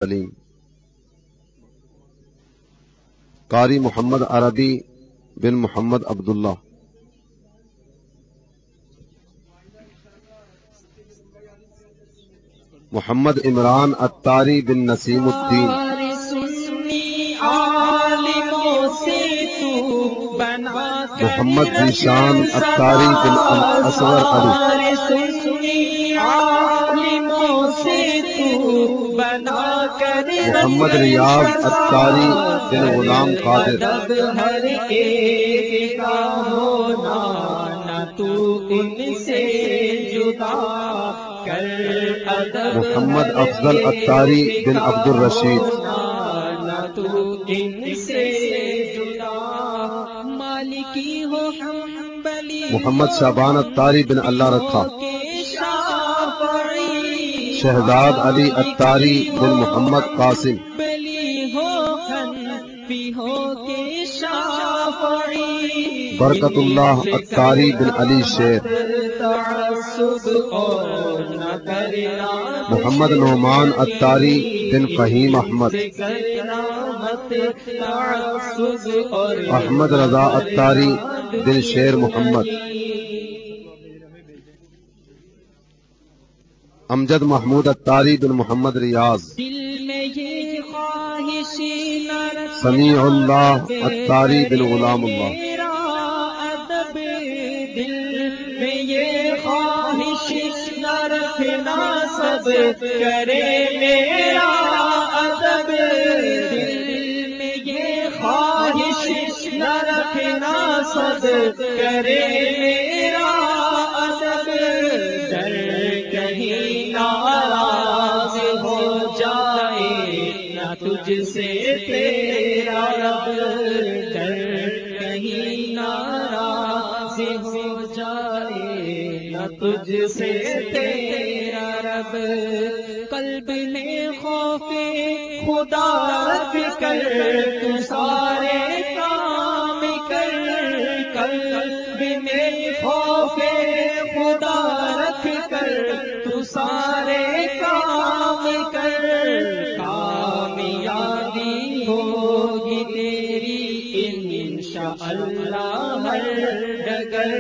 سلیم قاری محمد عربی بن محمد عبداللہ محمد عمران عطاری بن نسیم الدین محمد ذیشان عطاری بن اصغر علی محمد ریاض عطاری بن غلام قادر محمد افضل عطاری بن عبد الرشید محمد شعبان عطاری بن اللہ رکھا شہزاد علی عطاری بن محمد قاسم برکت اللہ عطاری بن علی شیر محمد نعمان عطاری بن فہیم احمد احمد رضا عطاری بن شیر محمد امجد محمود عطاری بن محمد ریاض سمیع اللہ عطاری بن غلام اللہ کرے میرا ادب دل میں یہ خواہش نہ رکھنا سب کرے میرا ادب ڈر کہیں ناراض ہو جائے نہ تجھ سے تیرا رب ڈر کہیں ناراض ہو جائے نہ تجھ سے تیرا رب قلب میں خوف خدا رکھ کر تو سارے کام کر قلب میں خوف خدا رکھ کر تو سارے کام کر کامیابی ہوگی تیری انشاءاللہ ہر ڈگر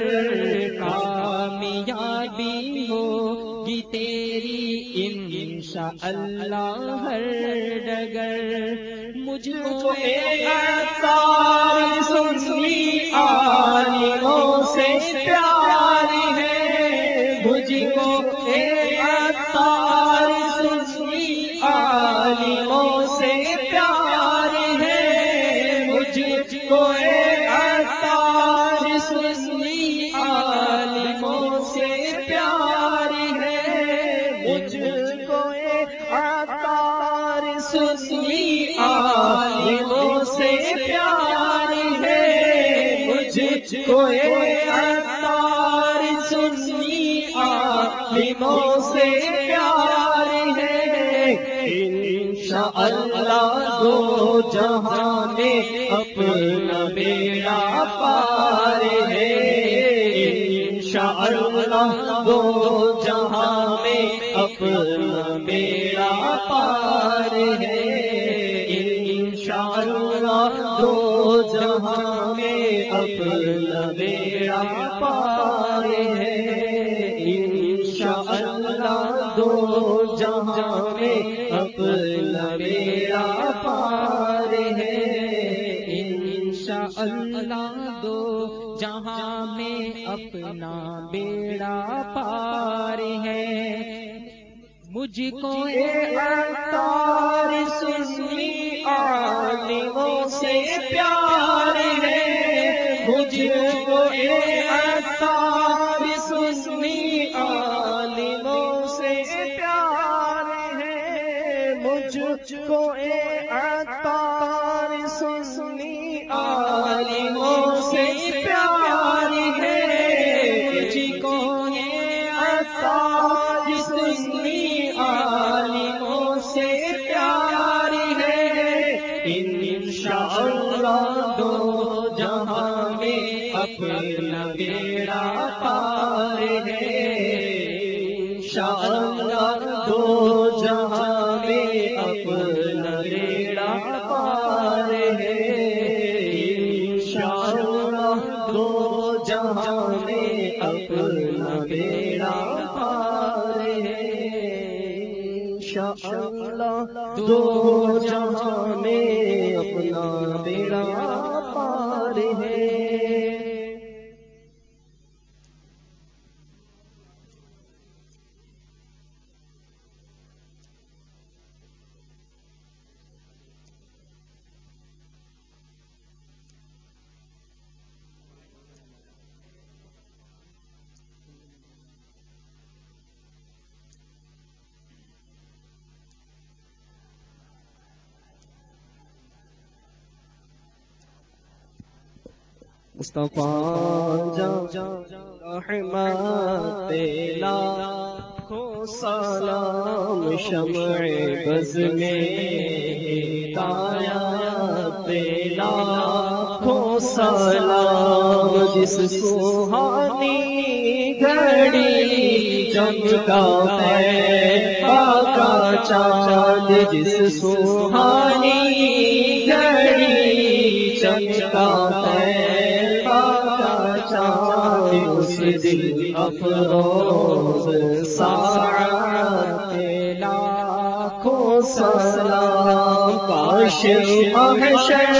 کامیابی ہوگی تیری انشاءاللہ ہر ڈگر مجھ کو عطار سنی عالموں سے پیاری ہے مجھ کو عطار سنی عالموں سے پیاری ہے مجھ کو عطار سنی عالموں سے پیاری ہے مجھ کو عطار سنی عالموں سے پیاری ہے مجھ کو عطار سنی عالموں سے پیاری ہے انشاءاللہ دو جہاں میں اپنا بیڑا پار ہے انشاءاللہ دو جہاں میں اپنا بیڑا پار ہے انشاءاللہ دو جہاں میں اپنا بیڑا پار ہے انشاءاللہ دو جہاں میں اپنا بیڑا پار ہے انشاءاللہ دو جہاں میں اپنا بیڑا پار ہے مجھ کو عطار سنی عالموں سے پیار ہے مجھ کو عطار سنی عالموں سے پیار ہے مجھ کو عطار سنی عالموں سے پیار ہے مجھ کو عطار سنی عالموں سے پیار ہے انشاءاللہ دو جہاں میں اپنا بیڑا پار ہے انشاءاللہ دو جہاں میں اپنا دو جہاں میں اپنا بیڑا پار ہے۔ مصطفیٰ رحمت لاکھوں سلام شمع بز میں ہدایت لاکھوں سلام جس سہانی گھڑی چمکا ہے کا چاند جس سہانی گھڑی چمکا ہے اس دل افروز ساعت لاکھوں سلام کاش محشر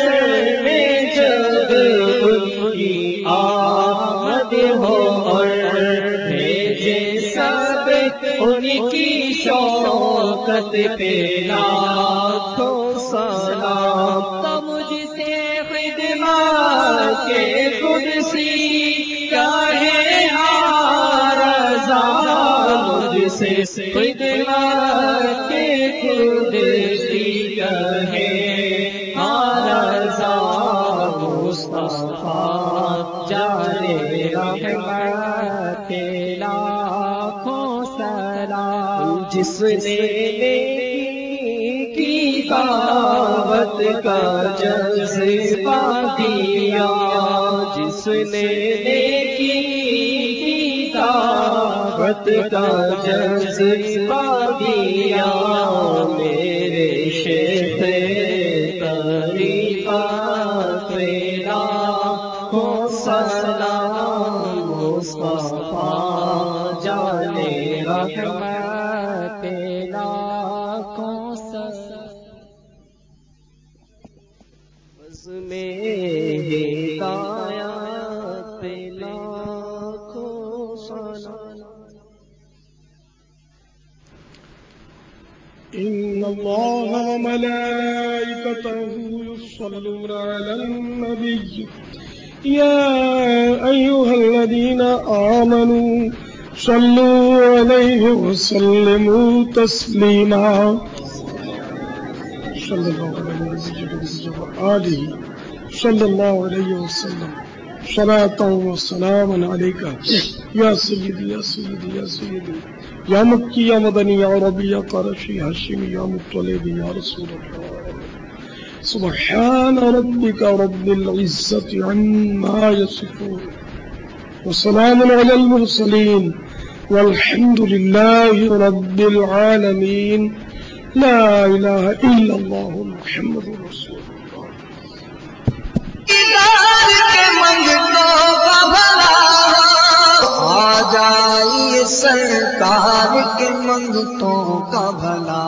میں جب ان کی آمد ہو اور بھیجے سب ان کی شوکت پہ لاکھوں سلام تو مجھ سے خدمت کے قدسی مجھ سے خدمت کے قدسی کہے رضا مصطفیٰ جانے رحمت لاکھوں سلام جس نے کی دعوت کا جذبہ دیا جس نے دعوت کا جذبہ دیا میرے شیخ طریقت لاکھوں سلام مصطفیٰ جانے رحمت لاکھوں سلام بز میں ہدایت لاکھوں سلام۔ إن الله وملائكته يصلون على النبي يا أيها الذين آمنوا صلوا عليه وسلموا تسليما صلى الله عليه وسلم صلاة وسلاما عليك يا سيدي يا سيدي يا سيدي يا مكي يا مدني يا عربي يا قرشي هاشمي يا مطلب يا رسول الله سبحان ربك رب العزة عما يصفون وسلام على المرسلين والحمد لله رب العالمين لا إله إلا الله محمد رسول الله۔ آ جائیے سرکار کے منگتوں کا بھلا